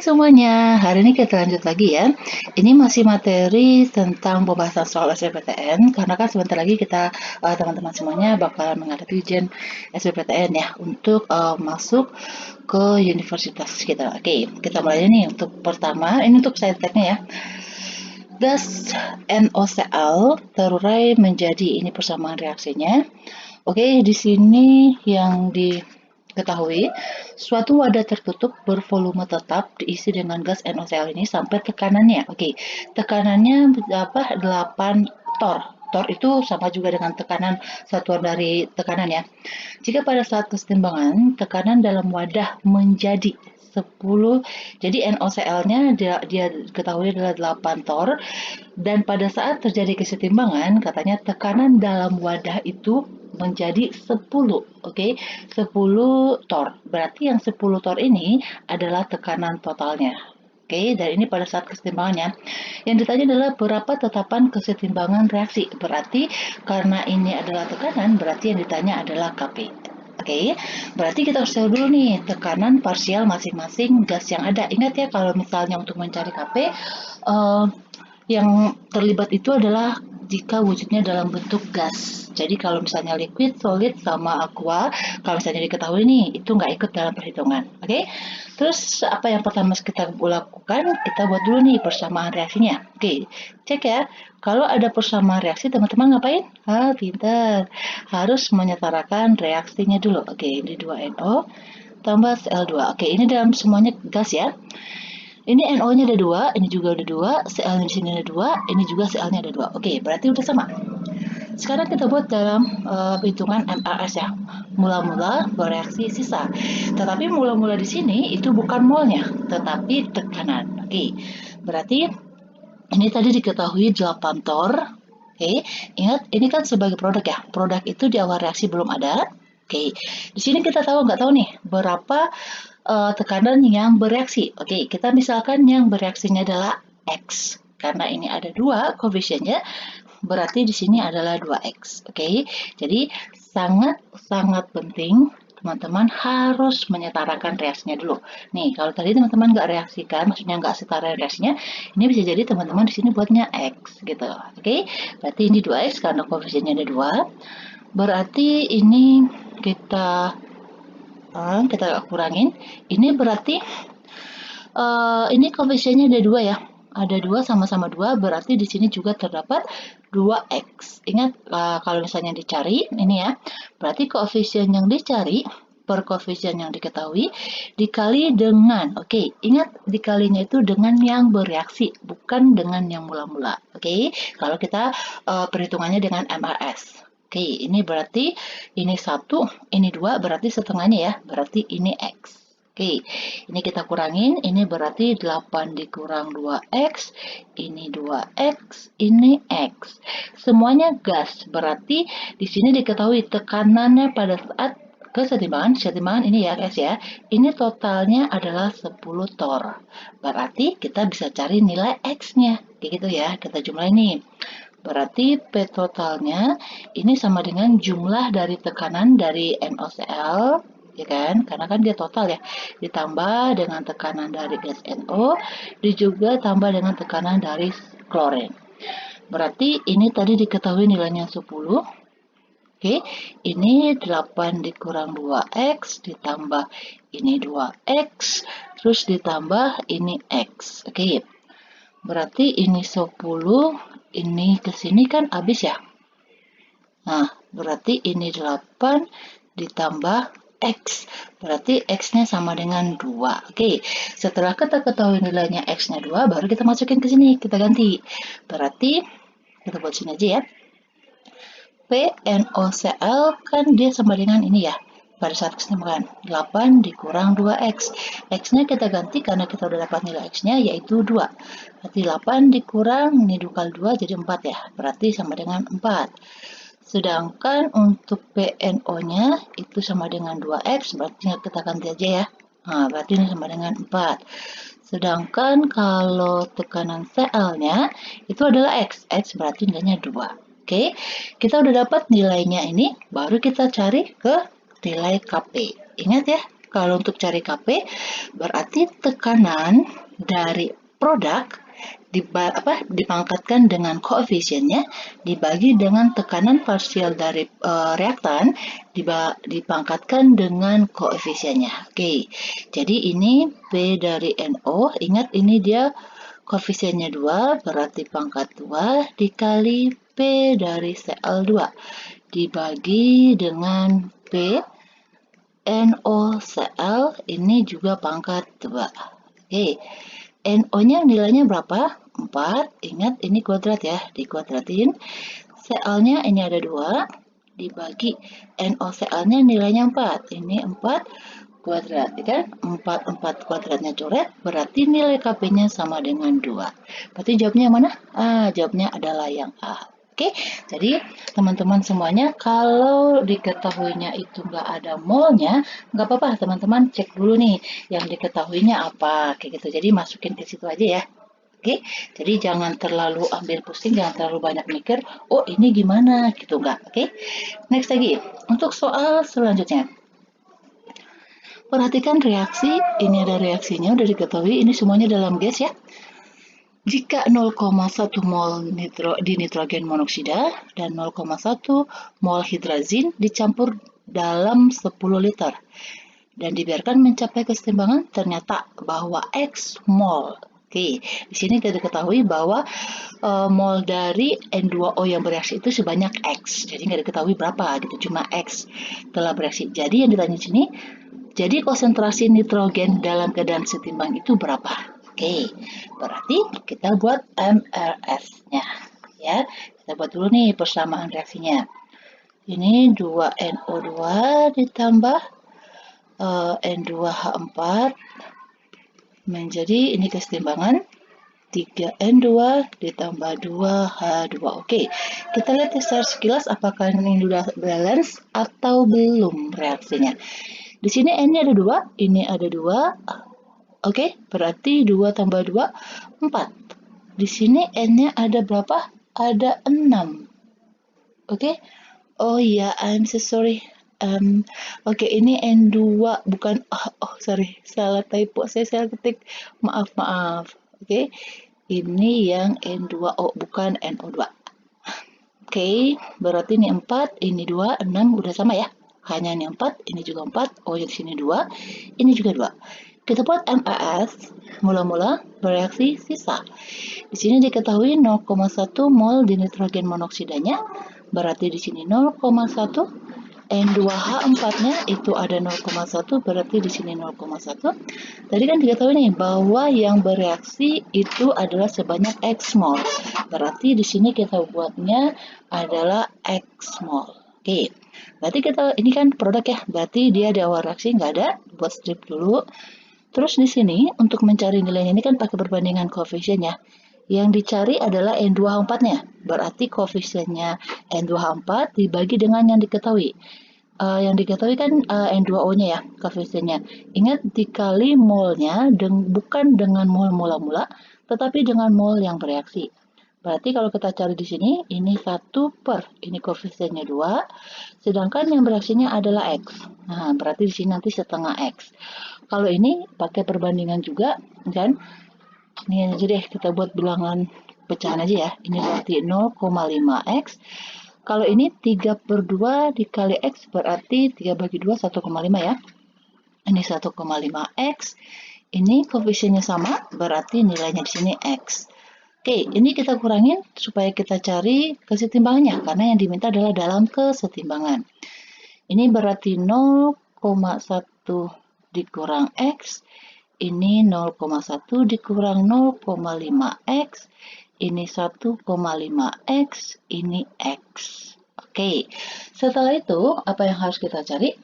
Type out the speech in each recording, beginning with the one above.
semuanya, hari ini kita lanjut lagi ya. Ini masih materi tentang pembahasan soal SBMPTN, karena kan sebentar lagi kita teman-teman semuanya bakal menghadapi ujian SBMPTN ya untuk masuk ke universitas kita. Oke, kita mulai nih untuk pertama. Ini untuk side tag-nya ya. Gas NOCl terurai menjadi ini persamaan reaksinya. Oke, di sini yang diketahui, suatu wadah tertutup bervolume tetap diisi dengan gas NOCl ini sampai tekanannya. Oke, tekanannya apa? 8 torr. Torr itu sama juga dengan tekanan satuan dari tekanan ya. Jika pada saat kesetimbangan tekanan dalam wadah menjadi 10, jadi NOCl-nya dia ketahui adalah 8 torr, dan pada saat terjadi kesetimbangan katanya tekanan dalam wadah itu menjadi 10, oke, 10 torr. Berarti yang 10 torr ini adalah tekanan totalnya. Oke, dan ini pada saat kesetimbangannya. Yang ditanya adalah berapa tetapan kesetimbangan reaksi. Berarti karena ini adalah tekanan, berarti yang ditanya adalah Kp. Oke, berarti kita harus tahu dulu nih tekanan parsial masing-masing gas yang ada. Ingat ya, kalau misalnya untuk mencari Kp, yang terlibat itu adalah jika wujudnya dalam bentuk gas. Jadi kalau misalnya liquid, solid, sama aqua, kalau misalnya diketahui nih, itu nggak ikut dalam perhitungan. Oke? Terus apa yang pertama kita lakukan? Kita buat dulu nih persamaan reaksinya. Oke, cek ya. Kalau ada persamaan reaksi, teman-teman ngapain? Pintar. Harus menyetarakan reaksinya dulu. Oke, ini 2NO tambah Cl2. Oke, ini dalam semuanya gas ya. Ini NO-nya ada 2, ini juga ada 2, Cl-nya di sini ada 2, ini juga Cl-nya ada 2. Oke, berarti udah sama. Sekarang kita buat dalam hitungan MRS ya. Mula-mula bereaksi sisa. Tetapi mula-mula di sini itu bukan molnya, tetapi tekanan. Oke, berarti ini tadi diketahui 8 torr. Oke, ingat ini kan sebagai produk ya. Produk itu di awal reaksi belum ada. Oke, di sini kita nggak tahu nih berapa tekanan yang bereaksi. Oke, kita misalkan yang bereaksinya adalah X. Karena ini ada 2 koefisiennya, berarti di sini adalah 2X. Oke, jadi sangat-sangat penting teman-teman harus menyetarakan reaksinya dulu. Nih, kalau tadi teman-teman nggak reaksikan, maksudnya nggak setara reaksinya, ini bisa jadi teman-teman di sini buatnya X gitu. Oke, berarti ini 2X karena koefisiennya ada 2. Berarti ini kita kurangin. Ini berarti ini koefisiennya ada 2 ya. Ada 2 sama-sama 2, berarti di sini juga terdapat 2X. Ingat, kalau misalnya dicari, ini ya, berarti koefisien yang dicari per koefisien yang diketahui dikali dengan, oke, ingat dikalinya itu dengan yang bereaksi, bukan dengan yang mula-mula. Oke, kalau kita perhitungannya dengan MRS. Oke, ini berarti ini 1, ini 2, berarti setengahnya ya, berarti ini X. Oke, ini kita kurangin, ini berarti 8 dikurang 2X, ini 2X, ini X. Semuanya gas, berarti di sini diketahui tekanannya pada saat kesetimbangan ini ya guys ya, ini totalnya adalah 10 torr. Berarti kita bisa cari nilai X-nya, kayak gitu ya, kita jumlahin nih. Berarti P totalnya ini sama dengan jumlah dari tekanan dari NOCl, ya kan? Karena kan dia total ya. Ditambah dengan tekanan dari gas NO, juga tambah dengan tekanan dari klorin. Berarti ini tadi diketahui nilainya 10. Oke, ini 8 dikurang 2X, ditambah ini 2X, terus ditambah ini X. Oke, berarti ini 10, ini ke sini kan habis ya. Nah, berarti ini 8 ditambah X. Berarti X-nya sama dengan 2. Oke, setelah kita ketahui nilainya X-nya 2, baru kita masukin ke sini, kita ganti. Berarti, kita buat sini aja ya. PNOCl kan dia sama dengan ini ya. Pada saat kesetimbangan 8 dikurang 2X. X-nya kita ganti karena kita udah dapat nilai X-nya yaitu 2. Berarti 8 dikurang, ini 2 kali 2 jadi 4 ya. Berarti sama dengan 4. Sedangkan untuk PNO-nya itu sama dengan 2X, berarti kita ganti aja ya. Nah, berarti ini sama dengan 4. Sedangkan kalau tekanan Cl-nya itu adalah X. X berarti nilainya 2. Oke, kita udah dapat nilainya ini, baru kita cari ke nilai Kp. Ingat ya, Kalau untuk cari Kp, berarti tekanan dari produk dipangkatkan dengan koefisiennya dibagi dengan tekanan parsial dari reaktan dipangkatkan dengan koefisiennya. Oke, jadi ini P dari NO, ingat ini dia koefisiennya 2, berarti pangkat 2 dikali P dari Cl2 dibagi dengan P NoCl, ini juga pangkat 2. Oke, NO-nya nilainya berapa? 4. Ingat ini kuadrat ya, dikuadratin. Cl-nya ini ada 2, dibagi NoCl-nya nilainya 4. Ini 4 kuadrat, ya kan? 4 kuadratnya coret, berarti nilai Kp-nya sama dengan 2. Berarti jawabnya mana? Jawabnya adalah yang A. Oke, jadi teman-teman semuanya, kalau diketahuinya itu nggak ada molnya, nggak apa-apa teman-teman cek dulu nih yang diketahuinya apa, kayak gitu. Jadi masukin ke situ aja ya. Oke, jadi jangan terlalu ambil pusing, jangan terlalu banyak mikir, oh ini gimana gitu, nggak. Oke, next lagi, untuk soal selanjutnya. Perhatikan reaksi, ini ada reaksinya, udah diketahui, ini semuanya dalam gas ya. Jika 0,1 mol di nitrogen monoksida dan 0,1 mol hidrazin dicampur dalam 10 liter dan dibiarkan mencapai keseimbangan, ternyata bahwa X mol. Oke, di sini kita diketahui bahwa mol dari N2O yang bereaksi itu sebanyak X. Jadi nggak diketahui berapa gitu, cuma X telah bereaksi. Jadi yang ditanya di sini, jadi konsentrasi nitrogen dalam keadaan setimbang itu berapa? Oke, berarti kita buat MRS-nya. Ya, kita buat dulu nih persamaan reaksinya. Ini 2NO2 ditambah N2H4 menjadi ini kesetimbangan 3N2 ditambah 2H2. Oke, kita lihat secara sekilas apakah ini sudah balance atau belum reaksinya. Di sini N-nya ada 2, ini ada 2. Oke, berarti 2 tambah 2, 4. Di sini N-nya ada berapa? Ada 6. Oke. Oh iya, I'm so sorry. Oke, ini N2, bukan, sorry, salah typo, saya salah ketik. Maaf. Oke, ini yang N2O, bukan NO2. Oke, berarti ini 4, ini 2, 6, udah sama ya. Hanya ini 4, ini juga 4. Oh, yang sini 2, ini juga 2. Kita buat MAS, mula-mula bereaksi sisa. Di sini diketahui 0,1 mol di nitrogen monoksidanya, berarti di sini 0,1. N2H4-nya itu ada 0,1, berarti di sini 0,1. Tadi kan diketahui nih bahwa yang bereaksi itu adalah sebanyak X mol. Berarti di sini kita buatnya adalah X mol. Oke. Berarti ini kan produk ya, berarti dia di awal reaksi nggak ada, buat strip dulu. Terus di sini untuk mencari nilainya ini kan pakai perbandingan koefisiennya. Yang dicari adalah N2H4-nya. Berarti koefisiennya N2H4 dibagi dengan yang diketahui. Yang diketahui kan N2O-nya ya, koefisiennya. Ingat dikali molnya bukan dengan mol mula-mula, tetapi dengan mol yang bereaksi. Berarti kalau kita cari di sini, ini 1 per, ini koefisiennya 2, sedangkan yang bereaksinya adalah X. Nah, berarti di sini nanti setengah X. Kalau ini pakai perbandingan juga, kan? Ini aja deh, kita buat bilangan pecahan aja ya. Ini berarti 0,5X. Kalau ini 3 per 2 dikali X, berarti 3 bagi 2, 1,5 ya. Ini 1,5X. Ini koefisiennya sama, berarti nilainya di sini X. Oke, ini kita kurangin supaya kita cari kesetimbangannya, karena yang diminta adalah dalam kesetimbangan. Ini berarti 0,1 dikurang X, ini 0,1 dikurang 0,5X, ini 1,5X, ini X. Oke, setelah itu apa yang harus kita cari?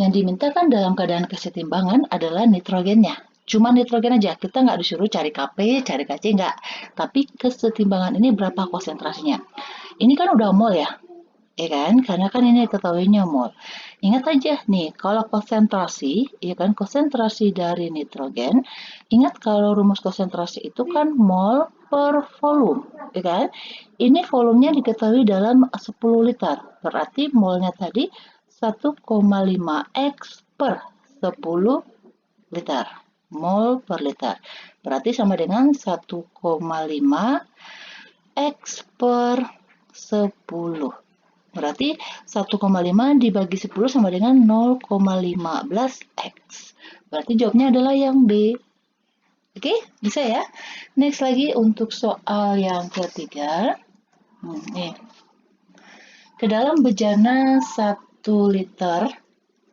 Yang dimintakan dalam keadaan kesetimbangan adalah nitrogennya. Cuma nitrogen aja, kita nggak disuruh cari Kp, cari Kc, nggak. Tapi kesetimbangan ini berapa konsentrasinya. Ini kan udah mol ya, kan? Karena kan ini ketahuinya mol. Ingat aja nih, kalau konsentrasi, ya kan, konsentrasi dari nitrogen, ingat kalau rumus konsentrasi itu kan mol per volume, ya kan? Ini volumenya diketahui dalam 10 liter, berarti molnya tadi 1,5X per 10 liter. Mol per liter. Berarti sama dengan 1,5 X per 10. Berarti 1,5 dibagi 10 sama dengan 0,15 X. Berarti jawabnya adalah yang B. Oke, bisa ya? Next lagi untuk soal yang ketiga. Nih. Ke dalam bejana 1 liter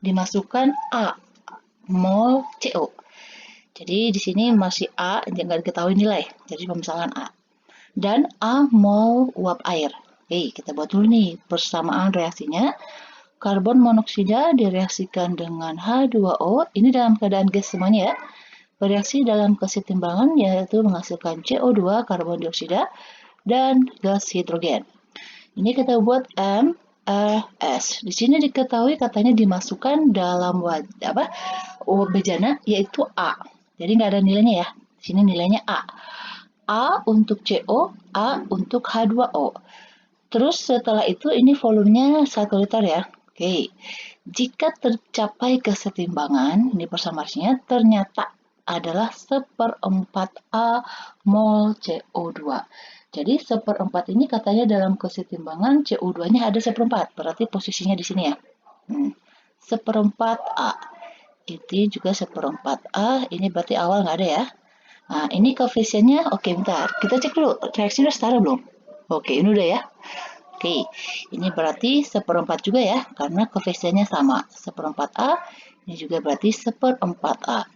dimasukkan A mol CO. Jadi di sini masih A, nggak diketahui nilai. Jadi pemisahan A. Dan A mol uap air. Oke, kita buat dulu nih persamaan reaksinya. Karbon monoksida direaksikan dengan H2O. Ini dalam keadaan gas semuanya ya. Bereaksi dalam kesetimbangan yaitu menghasilkan CO2, karbon dioksida, dan gas hidrogen. Ini kita buat S. Di sini diketahui katanya dimasukkan dalam bejana yaitu A. Jadi nggak ada nilainya ya. Di sini nilainya A. A untuk CO, A untuk H2O. Terus setelah itu ini volumenya 1 liter ya. Oke. Jika tercapai kesetimbangan, ini persamaannya ternyata adalah 1/4 A mol CO2. Jadi 1/4 ini katanya dalam kesetimbangan CO2-nya ada 1/4. Berarti posisinya di sini ya. 1/4 A. Ini juga 1/4 A. Ini berarti awal nggak ada ya. Nah, ini koefisiennya. Oke, bentar. Kita cek dulu. Reaksinya udah setara belum? Oke, ini udah ya. Oke, ini berarti 1/4 juga ya. Karena koefisiennya sama. 1/4 A. Ini juga berarti 1/4 A.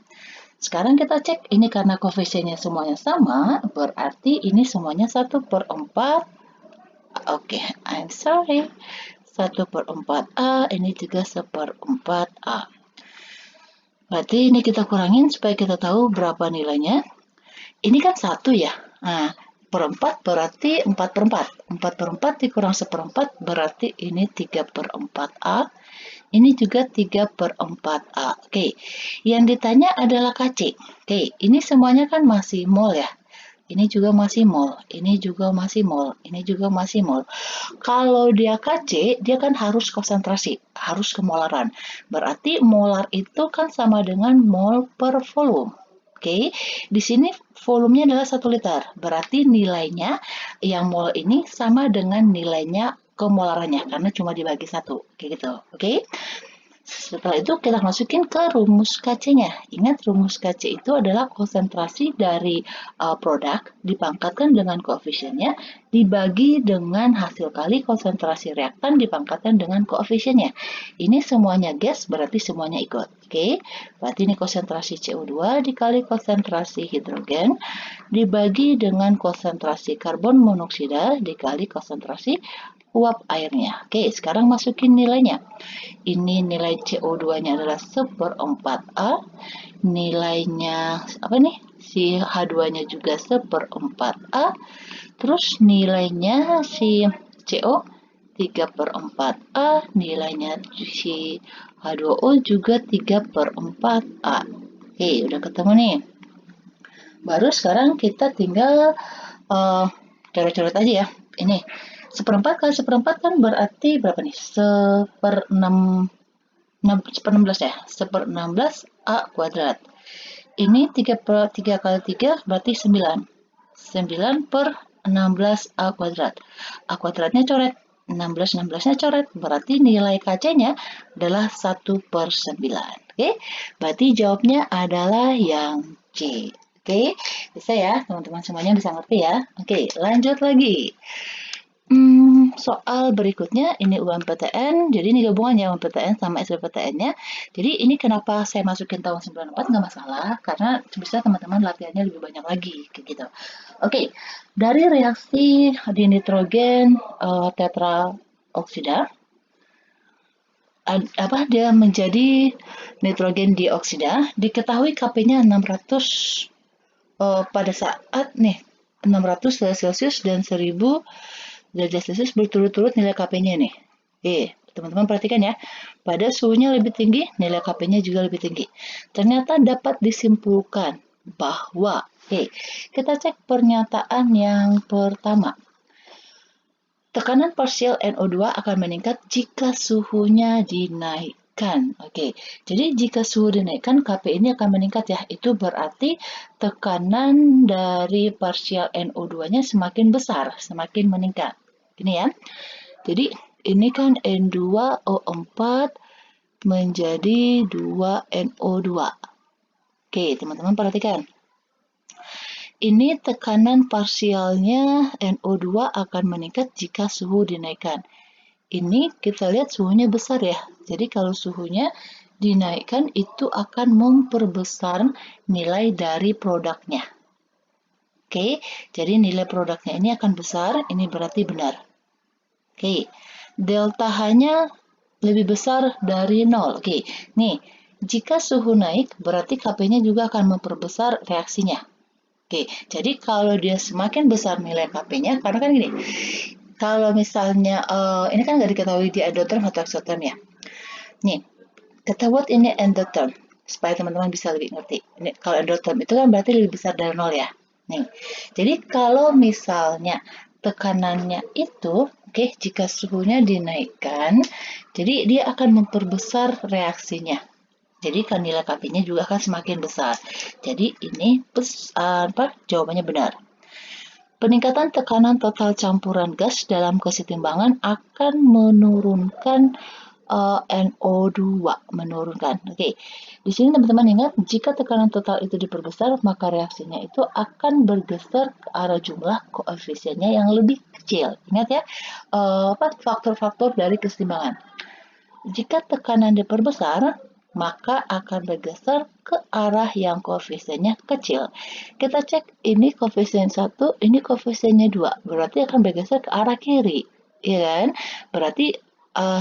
Sekarang kita cek, ini karena koefisiennya semuanya sama, berarti ini semuanya 1/4. Oke, I'm sorry. 1/4 A, ini juga 1/4 A. Berarti ini kita kurangin supaya kita tahu berapa nilainya. Ini kan 1 ya. Nah, per 4 berarti 4/4. 4/4 dikurang 1/4 berarti ini 3/4 A. Ini juga 3/4 A. Oke, yang ditanya adalah KC. Oke, ini semuanya kan masih mol ya. Ini juga masih mol, ini juga masih mol, ini juga masih mol. Kalau dia KC, dia kan harus konsentrasi, harus kemolaran. Berarti molar itu kan sama dengan mol per volume. Oke, di sini volumenya adalah 1 liter. Berarti nilainya yang mol ini sama dengan nilainya kemolarannya karena cuma dibagi 1. Kayak gitu. Oke. Setelah itu kita masukin ke rumus KC-nya. Ingat rumus KC itu adalah konsentrasi dari produk dipangkatkan dengan koefisiennya dibagi dengan hasil kali konsentrasi reaktan dipangkatkan dengan koefisiennya. Ini semuanya gas berarti semuanya ikut. Oke, berarti ini konsentrasi CO2 dikali konsentrasi hidrogen dibagi dengan konsentrasi karbon monoksida dikali konsentrasi uap airnya. Oke, sekarang masukin nilainya. Ini nilai CO2-nya adalah 1/4 A. Nilainya apa nih? Si H2-nya juga 1/4 A. Terus nilainya si CO 3/4 A. Nilainya si H2O juga 3/4 A. Oke, udah ketemu nih. Baru sekarang kita tinggal coret-coret aja ya. Ini 1/4 kali 1/4 kan berarti berapa nih? 1/16 ya. 1/16 A kuadrat. Ini 3 kali 3 berarti 9. 9/16 A kuadrat. A kuadratnya coret. 16-nya coret. Berarti nilai KC-nya adalah 1/9. Oke, berarti jawabnya adalah yang C. Oke, bisa ya teman-teman semuanya bisa ngerti ya. Oke, lanjut lagi. Soal berikutnya ini UMPTN, jadi ini gabungannya UMPTN sama SBMPTN-nya. Jadi ini kenapa saya masukin tahun 94 nggak masalah, karena bisa teman-teman latihannya lebih banyak lagi, kayak gitu. Oke, dari reaksi di nitrogen tetraoksida, dia menjadi nitrogen dioksida, diketahui Kp-nya 600 pada saat nih 600 Celcius dan 1000 derajat Celcius berturut-turut nilai Kp-nya nih. Teman-teman perhatikan ya. Pada suhunya lebih tinggi, nilai Kp-nya juga lebih tinggi. Ternyata dapat disimpulkan bahwa, kita cek pernyataan yang pertama. Tekanan parsial NO2 akan meningkat jika suhunya dinaikkan. dinaikkan. Oke, jadi jika suhu dinaikkan, Kp ini akan meningkat ya. Itu berarti tekanan dari partial NO2-nya semakin besar, semakin meningkat. Ini ya. Jadi ini kan N2O4 menjadi 2NO2. Oke, teman-teman perhatikan. Ini tekanan parsialnya NO2 akan meningkat jika suhu dinaikkan. Ini kita lihat suhunya besar ya. Jadi kalau suhunya dinaikkan itu akan memperbesar nilai dari produknya. Oke, jadi nilai produknya ini akan besar, ini berarti benar. Oke, delta H-nya lebih besar dari 0. Oke, nih, jika suhu naik berarti Kp-nya juga akan memperbesar reaksinya. Oke, jadi kalau dia semakin besar nilai Kp-nya, karena kan gini, kalau misalnya, ini kan nggak diketahui di endotherm atau exotherm ya. Nih, kita buat ini endotherm, supaya teman-teman bisa lebih ngerti. Ini, kalau endotherm itu kan berarti lebih besar dari 0 ya. Nih, jadi kalau misalnya tekanannya itu, oke, jika suhunya dinaikkan, jadi dia akan memperbesar reaksinya. Jadi kan nilai Kp-nya juga akan semakin besar. Jadi ini jawabannya benar. Peningkatan tekanan total campuran gas dalam kesetimbangan akan menurunkan NO2, menurunkan. Oke, di sini teman-teman ingat, jika tekanan total itu diperbesar, maka reaksinya itu akan bergeser ke arah jumlah koefisiennya yang lebih kecil. Ingat ya, faktor-faktor dari kesetimbangan. Jika tekanan diperbesar, maka akan bergeser ke arah yang koefisiennya kecil. Kita cek ini koefisien 1, ini koefisiennya 2. Berarti akan bergeser ke arah kiri. Ya kan? Berarti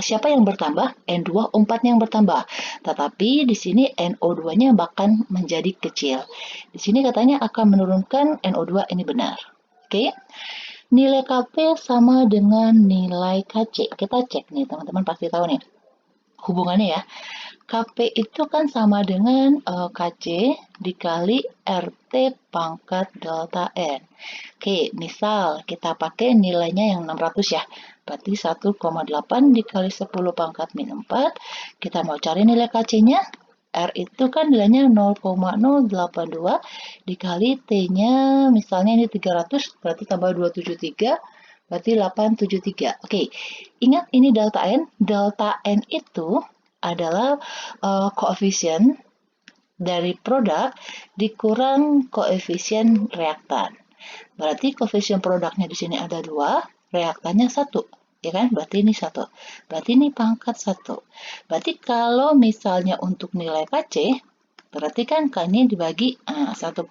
siapa yang bertambah? N2O4 yang bertambah. Tetapi di sini NO2-nya bahkan menjadi kecil. Di sini katanya akan menurunkan NO2, ini benar. Oke. Nilai Kp sama dengan nilai Kc. Kita cek nih, teman-teman pasti tahu nih hubungannya ya. Kp itu kan sama dengan Kc dikali RT pangkat delta N. Oke, misal kita pakai nilainya yang 600 ya. Berarti 1,8 dikali 10 pangkat min 4. Kita mau cari nilai Kc-nya. R itu kan nilainya 0,082 dikali T-nya misalnya ini 300, berarti tambah 273. Berarti 873. Oke, ingat ini delta N. Delta N itu adalah koefisien dari produk dikurang koefisien reaktan. Berarti koefisien produknya di sini ada 2, reaktannya 1. Ya kan? Berarti ini 1. Berarti ini pangkat 1. Berarti kalau misalnya untuk nilai Kc, berarti kan K ini dibagi 1,8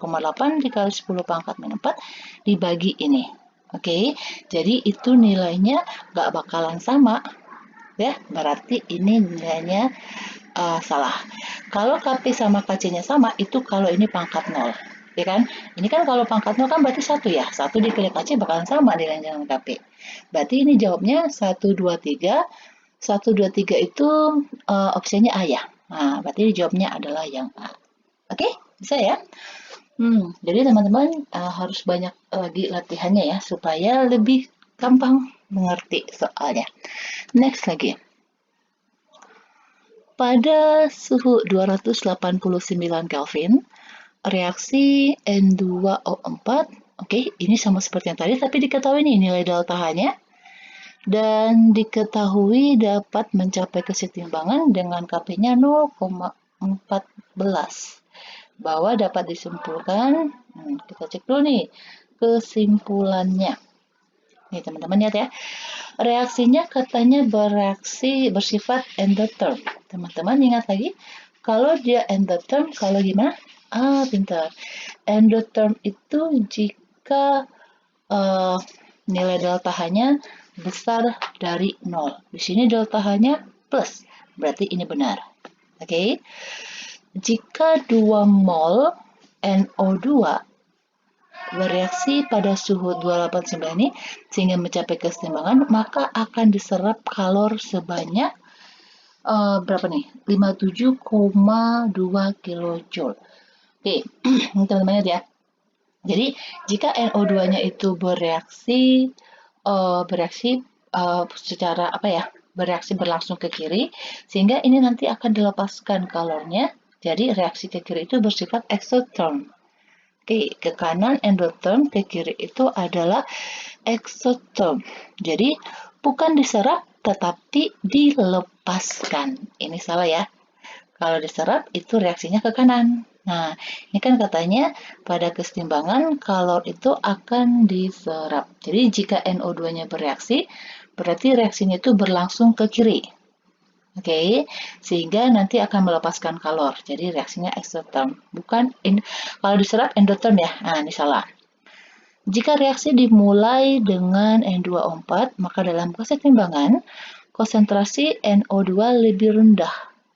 dikali 10 pangkat min 4 dibagi ini. Oke, jadi itu nilainya nggak bakalan sama, ya. Berarti ini nilainya salah. Kalau Kp sama Kc-nya sama, itu kalau ini pangkat 0. Ya kan? Ini kan kalau pangkat 0 kan berarti 1 ya. 1 dikali Kc bakalan sama nilainya dengan Kp. Berarti ini jawabnya 1, 2, 3. 1, 2, 3 itu opsinya A ya. Nah, berarti jawabnya adalah yang A. Oke, bisa ya? Jadi teman-teman harus banyak lagi latihannya ya supaya lebih gampang mengerti soalnya. Next lagi. Pada suhu 289 Kelvin, reaksi N2O4, oke, ini sama seperti yang tadi, tapi diketahui nih nilai delta H-nya, dan diketahui dapat mencapai kesetimbangan dengan Kp-nya 0,14. Bahwa dapat disimpulkan, kita cek dulu nih kesimpulannya. Nih teman-teman lihat ya, reaksinya katanya bersifat endotherm. Teman-teman ingat lagi, kalau dia endotherm, kalau gimana? Pintar. Endotherm itu jika nilai delta H-nya besar dari 0. Di sini delta H-nya plus, berarti ini benar. Oke. Jika 2 mol NO2 bereaksi pada suhu 289 ini sehingga mencapai kesetimbangan, maka akan diserap kalor sebanyak berapa nih? 57,2 kilojoule. Oke, ini teman-teman lihat ya. Jadi jika NO2-nya itu bereaksi secara apa ya? bereaksi berlangsung ke kiri, sehingga ini nanti akan dilepaskan kalornya. Jadi reaksi ke kiri itu bersifat exotherm. Oke, ke kanan endotherm, ke kiri itu adalah exotherm. Jadi bukan diserap tetapi dilepaskan. Ini salah ya. Kalau diserap itu reaksinya ke kanan. Nah, ini kan katanya pada kesetimbangan kalor itu akan diserap. Jadi jika NO2-nya bereaksi, berarti reaksinya itu berlangsung ke kiri. Oke, sehingga nanti akan melepaskan kalor. Jadi reaksinya exotherm, bukan kalau diserap endotherm ya. Nah, ini salah. Jika reaksi dimulai dengan N2O4, maka dalam kesetimbangan konsentrasi NO2 lebih rendah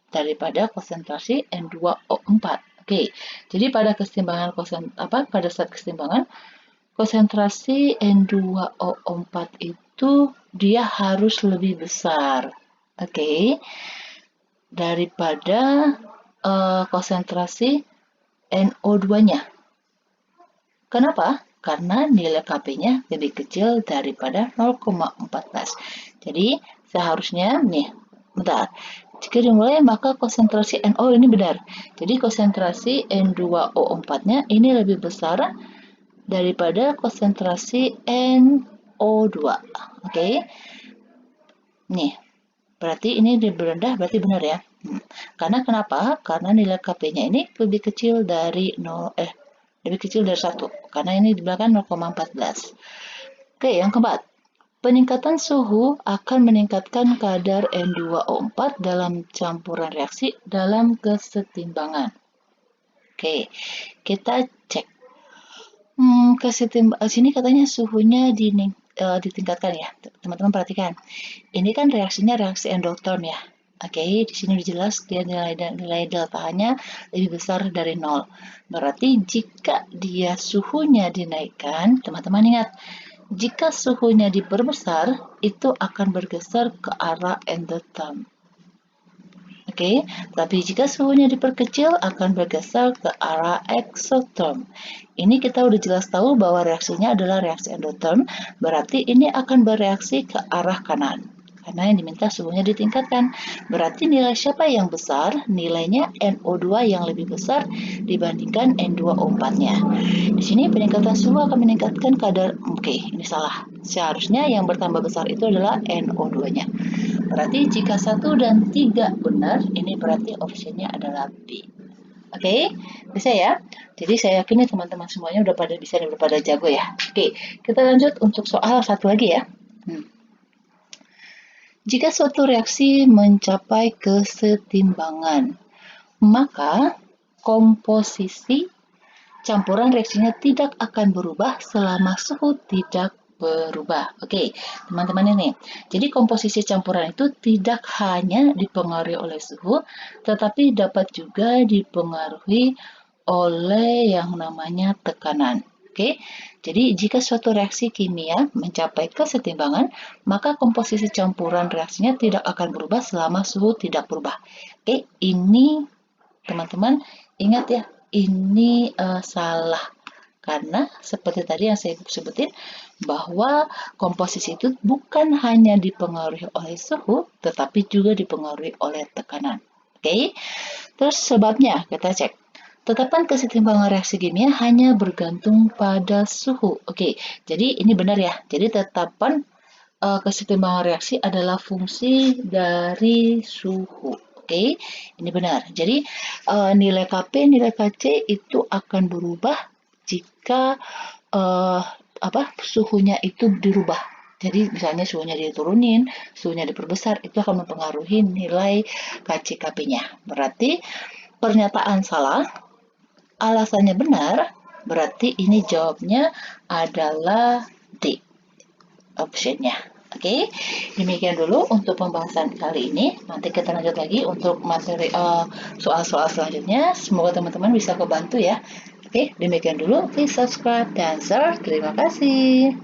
daripada konsentrasi N2O4. Oke, jadi pada kesetimbangan pada saat kesetimbangan konsentrasi N2O4 itu dia harus lebih besar. Oke, daripada konsentrasi NO2-nya. Kenapa? Karena nilai Kp-nya lebih kecil daripada 0,14. Jadi seharusnya nih, bentar. Jika dimulai maka konsentrasi NO ini benar. Jadi konsentrasi N2O4-nya ini lebih besar daripada konsentrasi NO2. Oke. Nih, berarti ini lebih rendah, berarti benar ya. Karena kenapa? Karena nilai Kp-nya ini lebih kecil dari 1. Karena ini di belakang 0,14. Oke, yang keempat. Peningkatan suhu akan meningkatkan kadar N2O4 dalam campuran reaksi dalam kesetimbangan. Oke, kita cek. Sini katanya suhunya ditingkatkan ya. Teman-teman perhatikan. Ini kan reaksinya reaksi endotherm ya. Oke, di sini jelas dia nilai delta-nya lebih besar dari 0. Berarti jika dia suhunya dinaikkan, teman-teman ingat, jika suhunya diperbesar, itu akan bergeser ke arah endotherm. Oke, tapi jika suhunya diperkecil akan bergeser ke arah exotherm. Ini kita udah jelas tahu bahwa reaksinya adalah reaksi endotherm, berarti ini akan bereaksi ke arah kanan. Karena yang diminta suhunya ditingkatkan. Berarti nilai siapa yang besar? Nilainya NO2 yang lebih besar dibandingkan N2O4-nya. Di sini peningkatan suhu akan meningkatkan kadar, ini salah. Seharusnya yang bertambah besar itu adalah NO2-nya. Berarti jika 1 dan 3 benar, ini berarti opsinya adalah B. Oke, bisa ya? Jadi saya yakin nih teman-teman semuanya udah pada jago ya. Oke, kita lanjut untuk soal satu lagi ya. Jika suatu reaksi mencapai kesetimbangan, maka komposisi campuran reaksinya tidak akan berubah selama suhu tidak berubah. Oke, teman-teman ini. Jadi komposisi campuran itu tidak hanya dipengaruhi oleh suhu, tetapi dapat juga dipengaruhi oleh yang namanya tekanan. Oke, jadi jika suatu reaksi kimia mencapai kesetimbangan, maka komposisi campuran reaksinya tidak akan berubah selama suhu tidak berubah. Oke, ini teman-teman ingat ya, ini salah. Karena seperti tadi yang saya sebutin, bahwa komposisi itu bukan hanya dipengaruhi oleh suhu, tetapi juga dipengaruhi oleh tekanan. Oke, terus sebabnya kita cek. Tetapan kesetimbangan reaksi kimia hanya bergantung pada suhu. Oke, jadi ini benar ya. Jadi tetapan kesetimbangan reaksi adalah fungsi dari suhu. Oke, ini benar. Jadi nilai Kp, nilai Kc itu akan berubah jika suhunya itu dirubah. Jadi misalnya suhunya diturunin, suhunya diperbesar, itu akan mempengaruhi nilai Kc-Kp-nya. Berarti pernyataan salah, alasannya benar, berarti ini jawabnya adalah D, optionnya. Oke, demikian dulu untuk pembahasan kali ini. Nanti kita lanjut lagi untuk materi soal-soal selanjutnya. Semoga teman-teman bisa kebantu ya. Oke, demikian dulu. Please subscribe dan share. Terima kasih.